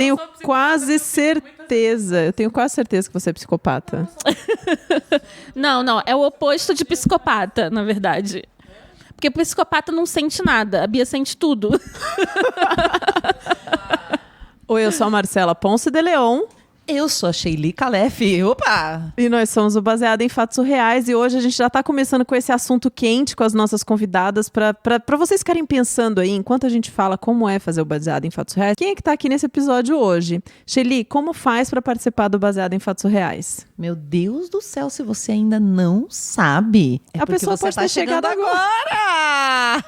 Tenho quase certeza. Eu tenho quase certeza que você é psicopata. Não, é o oposto de psicopata, na verdade. Porque o psicopata não sente nada, a Bia sente tudo. Oi, eu sou a Marcela Ponce de Leon. Eu sou a Sheili Calef. Opa! E nós somos o Baseado em Fatos Surreais. E hoje a gente já está começando com esse assunto quente com as nossas convidadas para vocês ficarem pensando aí, enquanto a gente fala como é fazer o Baseado em Fatos Surreais. Quem é que está aqui nesse episódio hoje? Sheili, como faz para participar do Baseado em Fatos Surreais? Meu Deus do céu, se você ainda não sabe, a pessoa você pode ter chegado agora!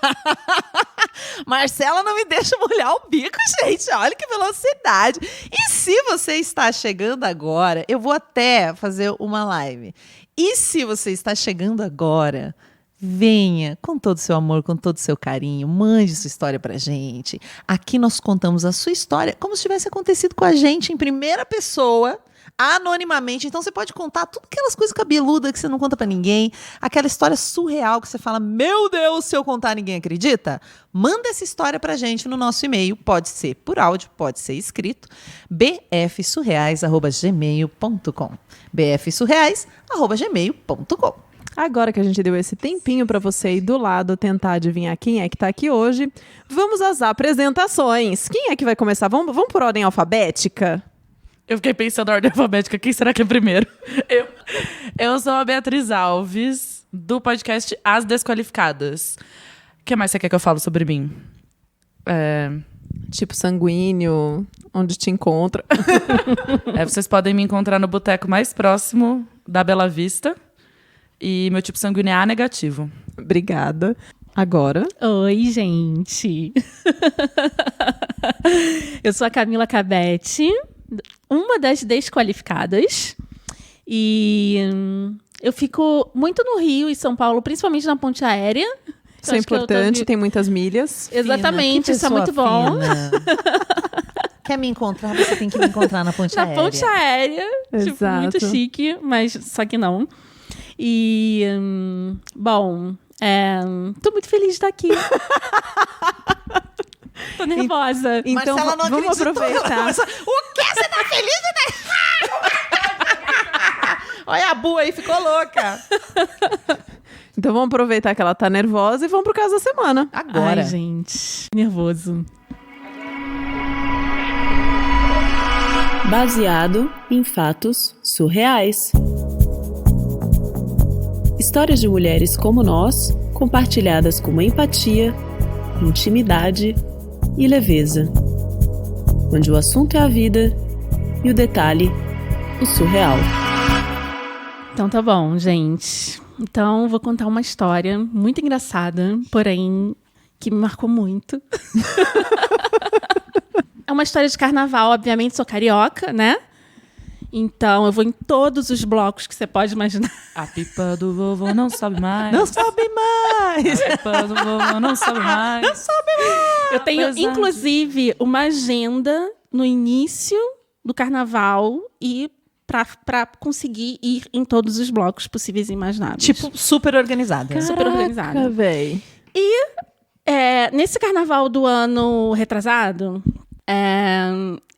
Marcela não me deixa molhar o bico, gente. Olha que velocidade. E se você está chegando agora, eu vou até fazer uma live. E se você está chegando agora, venha com todo o seu amor, com todo o seu carinho, mande sua história pra gente. Aqui nós contamos a sua história como se tivesse acontecido com a gente em primeira pessoa, anonimamente. Então você pode contar tudo aquelas coisas cabeludas que você não conta pra ninguém, aquela história surreal que você fala, meu Deus, se eu contar ninguém acredita. Manda essa história pra gente no nosso e-mail, pode ser por áudio, pode ser escrito, bfsurreais@gmail.com, bfsurreais@gmail.com. Agora que a gente deu esse tempinho para você ir do lado tentar adivinhar quem é que tá aqui hoje, vamos às apresentações. Quem é que vai começar? Vamos por ordem alfabética? Eu fiquei pensando na ordem alfabética, quem será que é primeiro? Eu sou a Beatriz Alves, do podcast As Desqualificadas. O que mais você quer que eu fale sobre mim? Tipo sanguíneo, onde te encontra. Vocês podem me encontrar no boteco mais próximo da Bela Vista. E meu tipo sanguíneo é A negativo. Obrigada. Agora. Oi, gente. Eu sou a Camila Cabete, uma das desqualificadas. E eu fico muito no Rio e São Paulo, principalmente na ponte aérea. Isso é importante, tem muitas milhas. Exatamente, isso é muito bom. Quer me encontrar? Você tem que me encontrar na ponte aérea. Na ponte aérea. Tipo, Exato. muito chique, mas só que não. E, bom, tô muito feliz de estar aqui. Tô nervosa. Então, Marcela não vamos acreditou. aproveitar. O quê? Você tá feliz de Olha a Bu aí, ficou louca. Então vamos aproveitar que ela tá nervosa e vamos pro caso da semana. Agora. Ai, gente, nervoso. Baseado em fatos surreais. Histórias de mulheres como nós, compartilhadas com empatia, intimidade e leveza. Onde o assunto é a vida e o detalhe, o surreal. Então tá bom, gente. Então vou contar uma história muito engraçada, porém que me marcou muito. É uma história de carnaval, obviamente sou carioca, né? Então, eu vou em todos os blocos que você pode imaginar. A pipa do vovô não sobe mais. Não sobe mais. A pipa do vovô não sobe mais. Não sobe mais. Eu tenho, Apesar inclusive, uma agenda no início do carnaval e pra conseguir ir em todos os blocos possíveis e imagináveis. Tipo, super organizada. super organizada. Caraca, véi. Nesse carnaval do ano retrasado,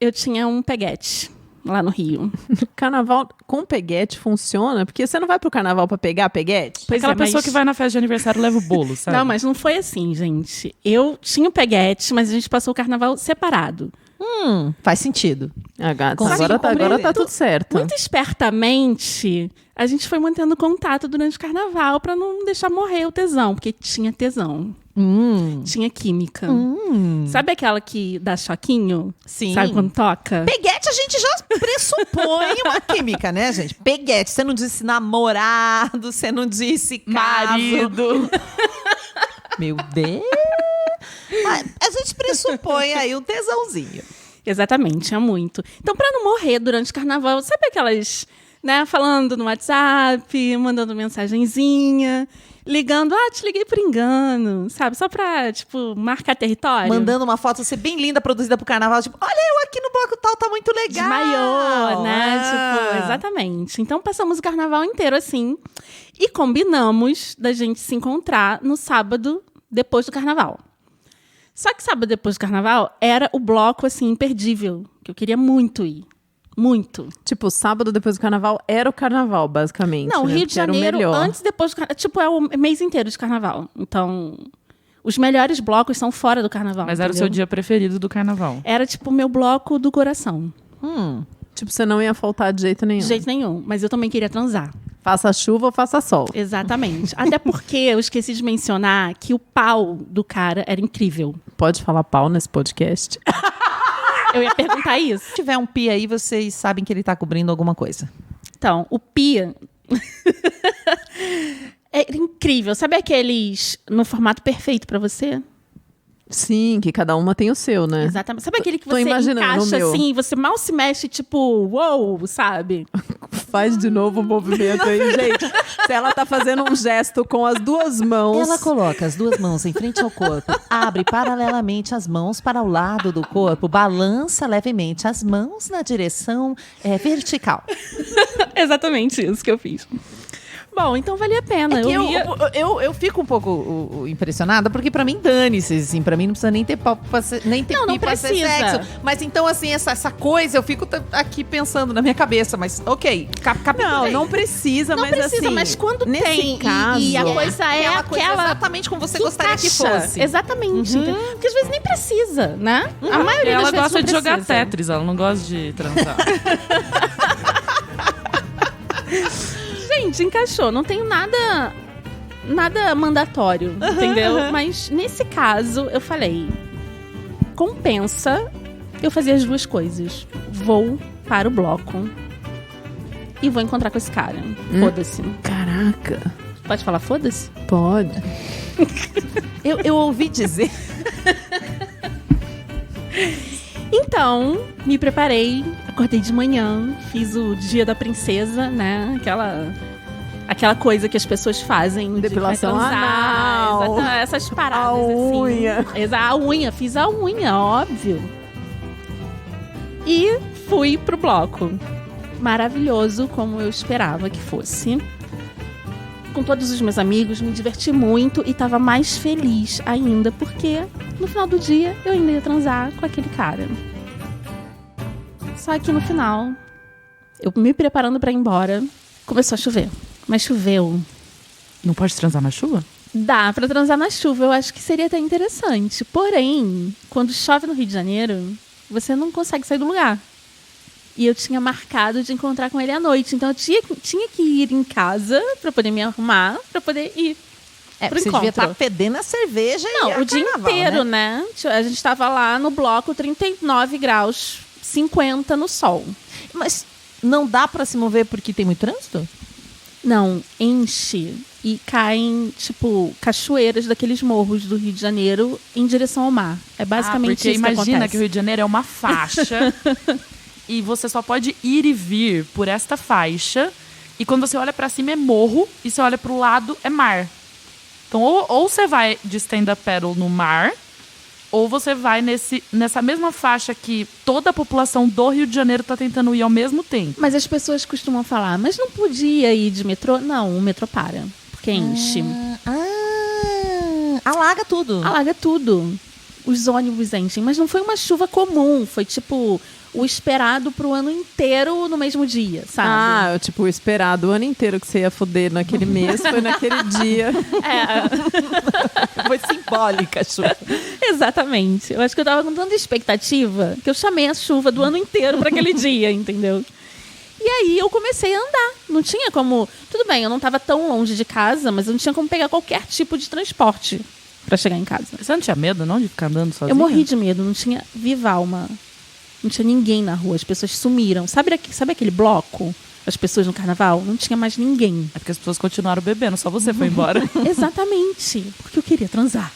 eu tinha um peguete lá no Rio. Carnaval com peguete funciona? Porque você não vai pro carnaval pra pegar peguete? Pois Aquela é, mas- pessoa que vai na festa de aniversário leva o bolo, sabe? Não, mas não foi assim, gente. Eu tinha o peguete, mas a gente passou o carnaval separado. Faz sentido. Agora tá tudo certo. Muito espertamente, a gente foi mantendo contato durante o carnaval pra não deixar morrer o tesão, porque tinha tesão. Tinha química. Sabe aquela que dá choquinho? Sim. Sabe quando toca? Peguete a gente já pressupõe uma química, né, gente? Peguete, você não disse namorado, você não disse caso. Marido. Meu Deus. Mas a gente pressupõe aí um tesãozinho. Exatamente, tinha muito. Então, pra não morrer durante o carnaval, sabe aquelas, né, falando no WhatsApp, mandando mensagenzinha, ligando, te liguei por engano, sabe? Só pra, tipo, marcar território. Mandando uma foto assim, bem linda, produzida pro carnaval, tipo, olha eu aqui no bloco tal, tá muito legal. Desmaiou, né? Tipo, exatamente. Então, passamos o carnaval inteiro assim e combinamos da gente se encontrar no sábado, depois do carnaval. Só que sábado depois do carnaval era o bloco, assim, imperdível. Que eu queria muito ir. Muito. Tipo, sábado depois do carnaval era o carnaval, basicamente. Não, o né? Rio de Porque era o Janeiro, melhor. antes e depois do carnaval. Tipo, é o mês inteiro de carnaval. Então, os melhores blocos são fora do carnaval. Mas era o entendeu? seu dia preferido do carnaval. Era, tipo, o meu bloco do coração. Tipo, você não ia faltar de jeito nenhum. De jeito nenhum. Mas eu também queria transar. Faça chuva ou faça sol. Exatamente. Até porque eu esqueci de mencionar que o pau do cara era incrível. Pode falar pau nesse podcast? Eu ia perguntar isso. Se tiver um pi aí, vocês sabem que ele tá cobrindo alguma coisa. Então, o pia é incrível. Sabe aqueles no formato perfeito pra você? Sim, que cada uma tem o seu, né? Exatamente. Sabe aquele que Tô você imaginando o encaixa meu. assim, você mal se mexe, tipo, uou, sabe? Faz de novo o movimento aí, gente. Se ela tá fazendo um gesto com as duas mãos... Ela coloca as duas mãos em frente ao corpo, abre paralelamente as mãos para o lado do corpo, balança levemente as mãos na direção vertical. Exatamente isso que eu fiz. Bom, então valia a pena. Eu fico um pouco impressionada, porque pra mim, dane-se, assim, pra mim não precisa nem ter pau pra ser, nem ter Não, não pi pra ser precisa. sexo. Mas então, assim, essa coisa, eu fico aqui pensando na minha cabeça, mas ok, capitulei. Não precisa, Não mas precisa, assim... mas quando nesse tem caso, e a coisa é aquela coisa aquela exatamente como você que gostaria que encaixa. fosse. Exatamente. entendeu? Porque às vezes nem precisa, né? A maioria Ela das vezes gosta não de jogar precisa. Tetris, ela não gosta de transar. Gente, encaixou. Não tenho nada mandatório, entendeu? Mas nesse caso, eu falei, compensa eu fazer as duas coisas. Vou para o bloco e vou encontrar com esse cara. Foda-se. Caraca. Pode falar foda-se? Pode. Eu ouvi dizer... Então, me preparei, acordei de manhã, fiz o dia da princesa, né? Aquela coisa que as pessoas fazem no Depilação dia que vai transar, anal. essas paradas A assim. unha. A unha, fiz a unha, óbvio. E fui pro bloco. Maravilhoso, como eu esperava que fosse. Com todos os meus amigos, me diverti muito e tava mais feliz ainda, porque no final do dia eu ainda ia transar com aquele cara. Só que no final, eu me preparando pra ir embora, começou a chover. Mas choveu. Não pode transar na chuva? Dá pra transar na chuva, eu acho que seria até interessante. Porém, quando chove no Rio de Janeiro, você não consegue sair do lugar. E eu tinha marcado de encontrar com ele à noite. Então eu tinha que ir em casa pra poder me arrumar, pra poder ir pro você encontro. devia estar fedendo a cerveja e Não, a o dia carnaval, inteiro, né? A gente tava lá no bloco 39 graus, 50 no sol. Mas não dá pra se mover porque tem muito trânsito? Não, enche e caem, tipo, cachoeiras daqueles morros do Rio de Janeiro em direção ao mar. É basicamente porque isso que imagina acontece. que o Rio de Janeiro é uma faixa e você só pode ir e vir por esta faixa. E quando você olha pra cima é morro e você olha pro lado é mar. Então ou você vai de stand-up paddle no mar, ou você vai nessa mesma faixa que toda a população do Rio de Janeiro tá tentando ir ao mesmo tempo. Mas as pessoas costumam falar, mas não podia ir de metrô? Não, o metrô para, porque enche. Alaga tudo. Alaga tudo. Os ônibus enchem. Mas não foi uma chuva comum, foi tipo o esperado pro ano inteiro no mesmo dia, sabe? Ah, tipo, o esperado o ano inteiro que você ia foder naquele mês, foi naquele dia. Foi simbólica, chuva. Exatamente. Eu acho que eu tava com tanta expectativa que eu chamei a chuva do ano inteiro para aquele dia, entendeu? E aí eu comecei a andar. Não tinha como... Tudo bem, eu não tava tão longe de casa, mas eu não tinha como pegar qualquer tipo de transporte para chegar em casa. Você não tinha medo, não, de ficar andando sozinha? Eu morri de medo, não tinha viva alma. Não tinha ninguém na rua, as pessoas sumiram. Sabe aquele bloco? As pessoas no carnaval? Não tinha mais ninguém. É porque as pessoas continuaram bebendo, só você foi embora. Exatamente, porque eu queria transar.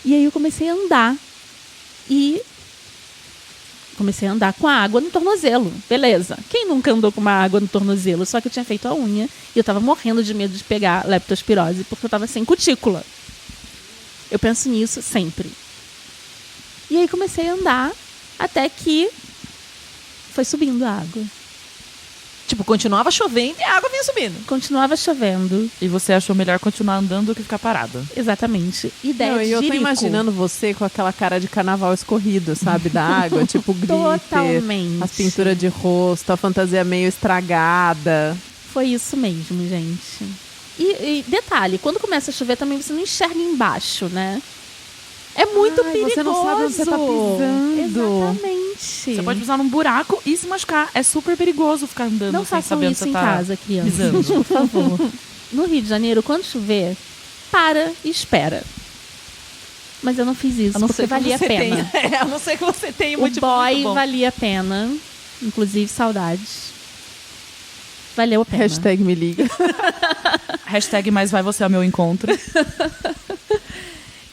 E aí eu comecei a andar. E comecei a andar com a água no tornozelo. Beleza. Quem nunca andou com uma água no tornozelo? Só que eu tinha feito a unha e eu tava morrendo de medo de pegar leptospirose porque eu tava sem cutícula. Eu penso nisso sempre. E aí comecei a andar até que foi subindo a água. Tipo, continuava chovendo e a água vinha subindo. Continuava chovendo. E você achou melhor continuar andando do que ficar parada. Exatamente. Ideia Não, de e eu tô Jerico. imaginando você com aquela cara de carnaval escorrido, sabe? Da água, tipo glitter. Totalmente. As pinturas de rosto, a fantasia meio estragada. Foi isso mesmo, gente. E detalhe, quando começa a chover também você não enxerga embaixo, né? É muito perigoso. Você não sabe onde você tá pisando. Exatamente. Você pode pisar num buraco e se machucar. É super perigoso ficar andando Não sem façam saber onde isso você em tá casa, crianças, pisando. por favor. No Rio de Janeiro, quando chover, para e espera. Mas eu não fiz isso, porque valia a pena. A não ser que você tenha O muito boy bom. valia a pena. Inclusive, saudades. Valeu a pena. Hashtag me liga. Hashtag mais vai você ao meu encontro.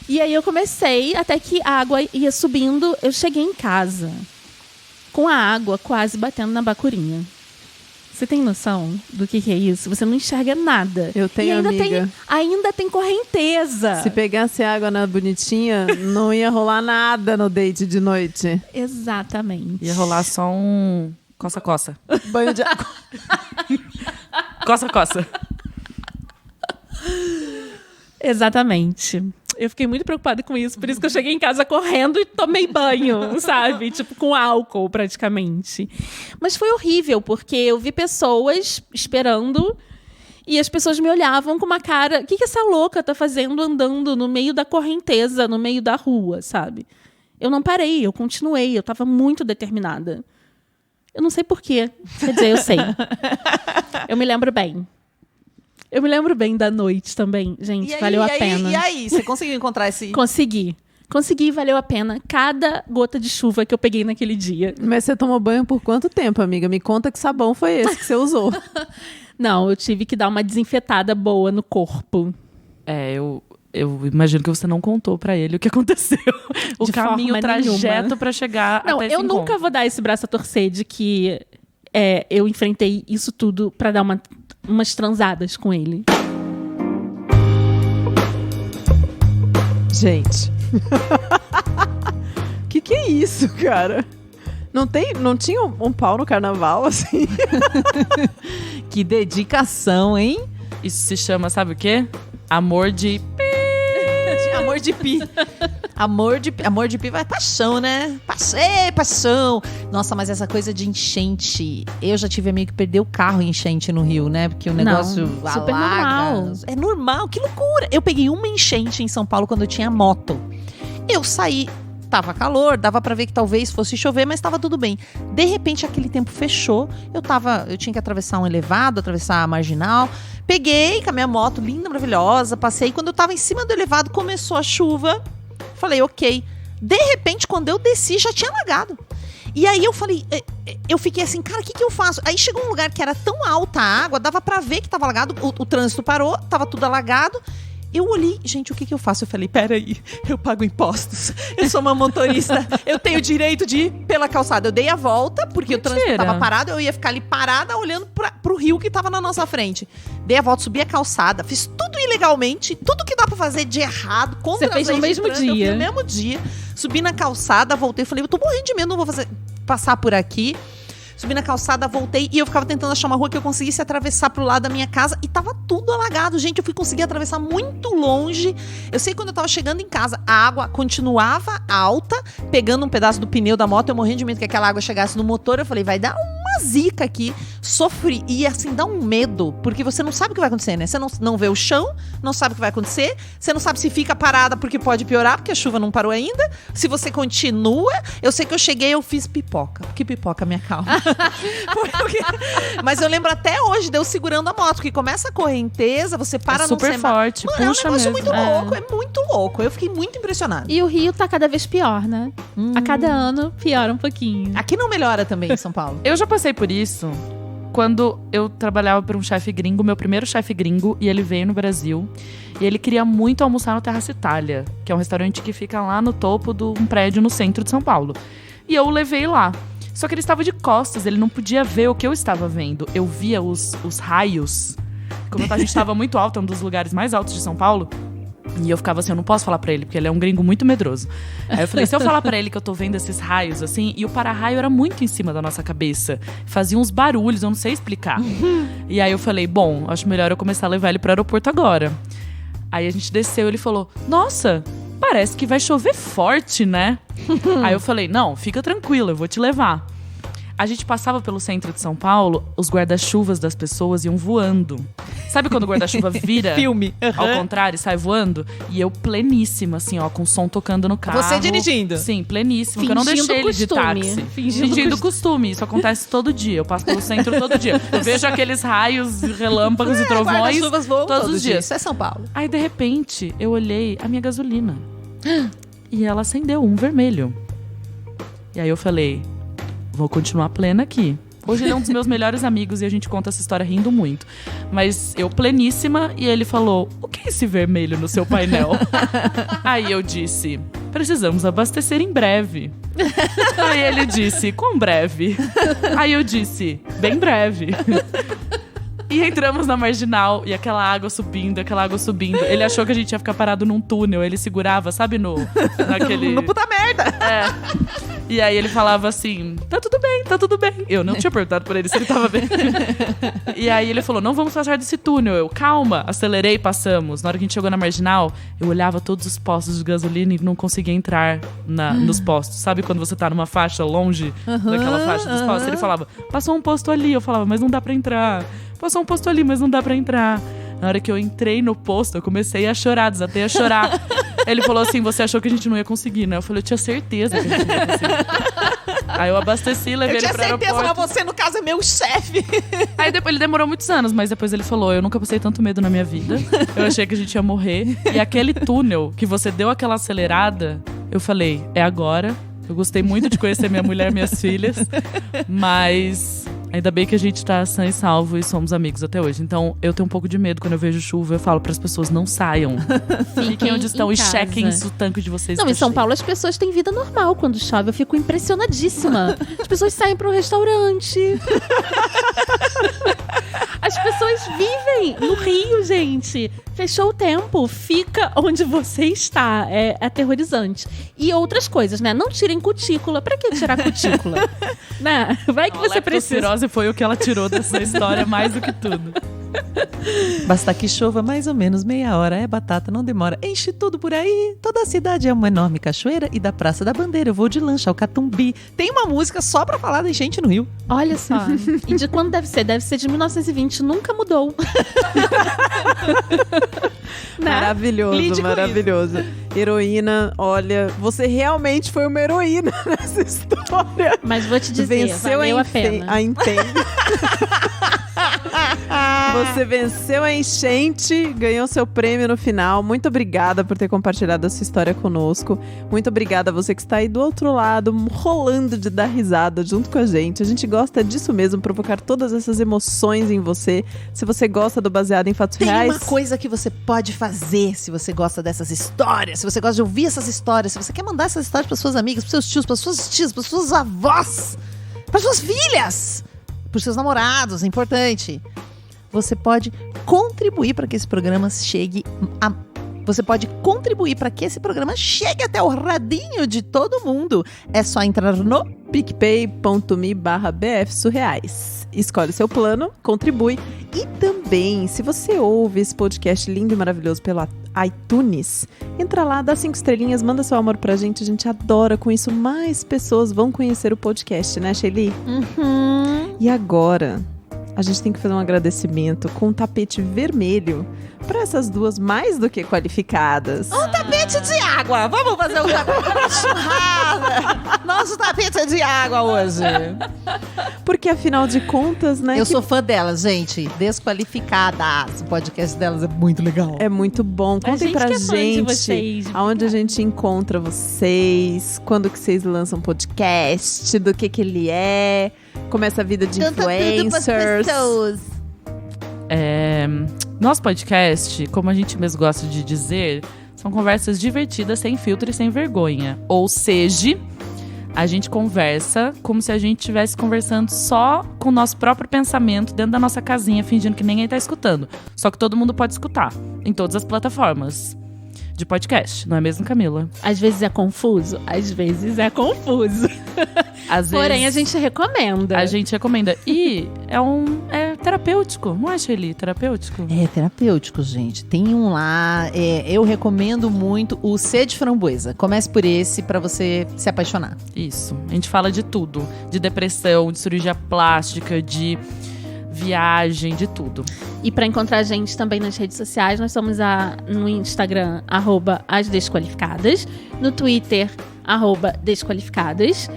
E aí eu comecei, até que a água ia subindo. Eu cheguei em casa com a água quase batendo na bacurinha. Você tem noção do que é isso? Você não enxerga nada. Eu tenho, e ainda amiga. ainda tem correnteza. Se pegasse água na bonitinha, não ia rolar nada no date de noite. Exatamente. Ia rolar só um coça-coça. Banho de água. Coça-coça. Exatamente. Eu fiquei muito preocupada com isso, por isso que eu cheguei em casa correndo e tomei banho, sabe? Tipo, com álcool, praticamente. Mas foi horrível, porque eu vi pessoas esperando e as pessoas me olhavam com uma cara... O que essa louca tá fazendo andando no meio da correnteza, no meio da rua, sabe? Eu não parei, eu continuei, eu tava muito determinada. Eu não sei porquê. Quer dizer, eu sei. Eu me lembro bem. Eu me lembro bem da noite também, gente. Valeu a pena. E aí, você conseguiu encontrar esse... Consegui, valeu a pena. Cada gota de chuva que eu peguei naquele dia. Mas você tomou banho por quanto tempo, amiga? Me conta que sabão foi esse que você usou. Não, eu tive que dar uma desinfetada boa no corpo. Eu imagino que você não contou pra ele o que aconteceu. O De caminho, o forma trajeto nenhuma. pra chegar Não, até esse eu encontro. nunca vou dar esse braço a torcer de que eu enfrentei isso tudo pra dar umas transadas com ele. Gente. Que é isso, cara? Não tinha um pau no carnaval, assim? Que dedicação, hein? Isso se chama, sabe o quê? Amor de... Amor de pi. Amor de pi vai paixão, né? Paixão. Nossa, mas essa coisa de enchente. Eu já tive amigo que perdeu o carro em enchente no Rio, né? Porque o negócio super alaga. normal. É normal, que loucura. Eu peguei uma enchente em São Paulo quando eu tinha moto. Eu saí, tava calor, dava pra ver que talvez fosse chover, mas tava tudo bem. De repente, aquele tempo fechou. Eu tinha que atravessar um elevado, atravessar a marginal. Peguei com a minha moto, linda, maravilhosa, passei. Quando eu tava em cima do elevado, começou a chuva. Falei, ok. De repente, quando eu desci, já tinha alagado. E aí eu falei, eu fiquei assim, cara, o que eu faço? Aí chegou um lugar que era tão alta a água, dava pra ver que tava alagado, o trânsito parou, tava tudo alagado. Eu olhei, gente, o que eu faço? Eu falei, peraí, eu pago impostos, eu sou uma motorista, eu tenho direito de ir pela calçada. Eu dei a volta, porque o trânsito tava parado, eu ia ficar ali parada, olhando pro rio que tava na nossa frente. Dei a volta, subi a calçada, fiz tudo ilegalmente, tudo que dá pra fazer de errado, contra Você fez no mesmo dia. Eu fiz no mesmo dia, subi na calçada, voltei, falei, eu tô morrendo de medo, não vou passar por aqui. Subi na calçada, voltei e eu ficava tentando achar uma rua que eu conseguisse atravessar pro lado da minha casa e tava tudo alagado, gente. Eu fui conseguir atravessar muito longe. Eu sei que quando eu tava chegando em casa, a água continuava alta, pegando um pedaço do pneu da moto. Eu morrendo de medo que aquela água chegasse no motor. Eu falei, vai dar uma zica aqui. Sofri. E assim, dá um medo, porque você não sabe o que vai acontecer, né? Você não vê o chão, não sabe o que vai acontecer. Você não sabe se fica parada porque pode piorar, porque a chuva não parou ainda. Se você continua. Eu sei que eu cheguei, eu fiz pipoca. Que pipoca, minha calma. Mas eu lembro até hoje de eu segurando a moto, que começa a correnteza, você para no super semáforo. forte, Mano, puxa é um negócio mesmo. muito louco, é muito louco. Eu fiquei muito impressionada. E o Rio tá cada vez pior, né? A cada ano piora um pouquinho. Aqui não melhora também em São Paulo. Eu já passei por isso quando eu trabalhava para um chefe gringo, meu primeiro chefe gringo, e ele veio no Brasil. E ele queria muito almoçar no Terraço Itália, que é um restaurante que fica lá no topo de um prédio no centro de São Paulo. E eu o levei lá. Só que ele estava de costas, ele não podia ver o que eu estava vendo. Eu via os raios. Como a gente estava muito alto, é um dos lugares mais altos de São Paulo. E eu ficava assim, eu não posso falar pra ele, porque ele é um gringo muito medroso. Aí eu falei, se eu falar pra ele que eu tô vendo esses raios, assim... E o para-raio era muito em cima da nossa cabeça. Fazia uns barulhos, eu não sei explicar. E aí eu falei, bom, acho melhor eu começar a levar ele pro aeroporto agora. Aí a gente desceu e ele falou, nossa, parece que vai chover forte, né? Aí eu falei, não, fica tranquila, eu vou te levar. A gente passava pelo centro de São Paulo, os guarda-chuvas das pessoas iam voando. Sabe quando o guarda-chuva vira Filme. ao contrário e sai voando? E eu pleníssima, assim, ó, com o som tocando no carro. Você dirigindo? Sim, pleníssima, porque eu não Fingindo deixei ele de costume. táxi. Fingindo Costume. Isso acontece todo dia. Eu passo pelo centro todo dia. Eu vejo aqueles raios, relâmpagos e trovões Guarda-chuvas voam todos os dias. Isso é São Paulo. Aí, de repente, eu olhei a minha gasolina. E ela acendeu um vermelho. E aí eu falei, vou continuar plena aqui. Hoje ele é um dos meus melhores amigos e a gente conta essa história rindo muito. Mas eu pleníssima e ele falou, o que é esse vermelho no seu painel? Aí eu disse, precisamos abastecer em breve. Aí ele disse, quão breve? Aí eu disse, bem breve. E entramos na Marginal e aquela água subindo. Ele achou que a gente ia ficar parado num túnel. Ele segurava, sabe, naquele... No puta merda. É. E aí ele falava assim, tá tudo bem. Eu não tinha perguntado pra ele se ele tava bem. E aí ele falou, não vamos passar desse túnel. Eu, calma, acelerei e passamos. Na hora que a gente chegou na Marginal, eu olhava todos os postos de gasolina e não conseguia entrar nos postos. Sabe quando você tá numa faixa longe daquela faixa dos postos? Ele falava, passou um posto ali. Eu falava, mas não dá pra entrar. Passou um posto ali, mas não dá pra entrar. Na hora que eu entrei no posto, eu comecei a chorar, desatei a chorar. Ele falou assim, você achou que a gente não ia conseguir, né? Eu falei, eu tinha certeza que a gente não ia conseguir. Aí eu abasteci, levei ele pro aeroporto. Eu tinha certeza, mas você, no caso, é meu chefe. Aí depois, ele demorou muitos anos, mas depois ele falou, eu nunca passei tanto medo na minha vida. Eu achei que a gente ia morrer. E aquele túnel que você deu aquela acelerada, eu falei, é agora. Eu gostei muito de conhecer minha mulher e minhas filhas. Mas... ainda bem que a gente tá sã e salvo e somos amigos até hoje. Então, eu tenho um pouco de medo quando eu vejo chuva. Eu falo pras pessoas, não saiam. Fiquem onde estão e chequem se o tanque de vocês Não, tá em São cheio. Paulo as pessoas têm vida normal quando chove. Eu fico impressionadíssima. As pessoas saem pro restaurante. As pessoas vivem no Rio, gente. Fechou o tempo, fica onde você está. É aterrorizante. E outras coisas, né? Não tirem cutícula. Pra que tirar cutícula? Né? Vai que você precisa. A leptospirose foi o que ela tirou dessa história mais do que tudo. Basta que chova mais ou menos meia hora, é batata, não demora. Enche tudo por aí, toda a cidade é uma enorme cachoeira. E da Praça da Bandeira eu vou de lancha ao Catumbi. Tem uma música só pra falar da enchente no Rio. Olha só. E de quando deve ser? Deve ser de 1920. Nunca mudou. Né? Maravilhoso, Lide com maravilhoso. Heroína, olha, você realmente foi uma heroína nessa história. Mas vou te dizer, Venceu valeu a pena. a enchente. Você venceu a enchente, ganhou seu prêmio no final. Muito obrigada por ter compartilhado a sua história conosco. Muito obrigada a você que está aí do outro lado, rolando de dar risada junto com a gente. A gente gosta disso mesmo, provocar todas essas emoções em você. Se você gosta do Baseado em Fatos Tem Reais... uma coisa que você pode fazer se você gosta dessas histórias, se você gosta de ouvir essas histórias, se você quer mandar essas histórias para suas amigas, para seus tios, para suas tias, para suas avós, para suas filhas, para seus namorados, é importante. Você pode contribuir para que esse programa chegue a... Você pode contribuir para que esse programa chegue até o radinho de todo mundo. É só entrar no picpay.me/bfsurreais. Escolhe seu plano, contribui. E também, se você ouve esse podcast lindo e maravilhoso pelo iTunes, entra lá, dá 5 estrelinhas, manda seu amor pra gente. A gente adora, com isso mais pessoas vão conhecer o podcast, né, Shelly? E agora... a gente tem que fazer um agradecimento com um tapete vermelho para essas duas mais do que qualificadas. um tapete de água. Vamos fazer um tapete churrada. Nosso tapete é de água hoje. Porque afinal de contas, né? Eu sou fã delas, gente. Desqualificadas. O podcast delas é muito legal. É muito bom. Contem pra que é fã de gente vocês, aonde a gente encontra vocês, quando que vocês lançam podcast, do que ele é, como é essa vida de influencers. Nosso podcast, como a gente mesmo gosta de dizer, são conversas divertidas, sem filtro e sem vergonha. Ou seja, a gente conversa como se a gente estivesse conversando só com o nosso próprio pensamento dentro da nossa casinha, fingindo que ninguém tá escutando. Só que todo mundo pode escutar, em todas as plataformas. de podcast, não é mesmo, Camila? Às vezes é confuso, às vezes é confuso. Às Porém, vezes, a gente recomenda. a gente recomenda. E é terapêutico, não é, Shelly? Terapêutico? É terapêutico, gente. Tem um lá, eu recomendo muito o C de Framboesa. Comece por esse pra você se apaixonar. Isso. A gente fala de tudo. De depressão, de cirurgia plástica, de viagem, de tudo. E pra encontrar a gente também nas redes sociais, nós somos no Instagram, @asdesqualificadas, no Twitter, @desqualificadas,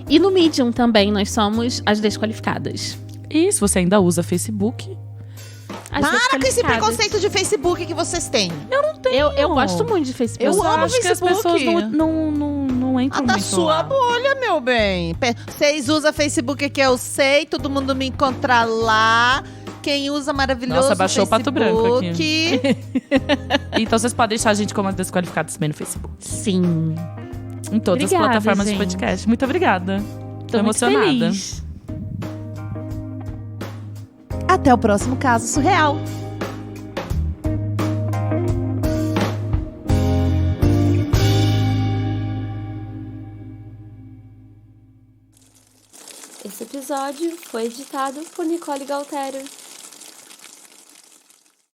e no Medium também nós somos As Desqualificadas. E se você ainda usa Facebook, As Para com esse Desqualificadas. preconceito de Facebook que vocês têm. Eu gosto muito de Facebook. Eu amo acho que as Facebook. pessoas não entram A da muito sua lá. bolha, meu bem. Vocês usam Facebook que eu sei, todo mundo me encontra lá. Quem usa maravilhoso Nossa, baixou o Facebook. Pato Branco aqui. Então vocês podem deixar a gente como Desqualificados também no Facebook. Sim. Em todas Obrigada, as plataformas gente. de podcast. Muito obrigada. Tô muito emocionada. feliz. Até o próximo caso surreal. Esse episódio foi editado por Nicole Galtério.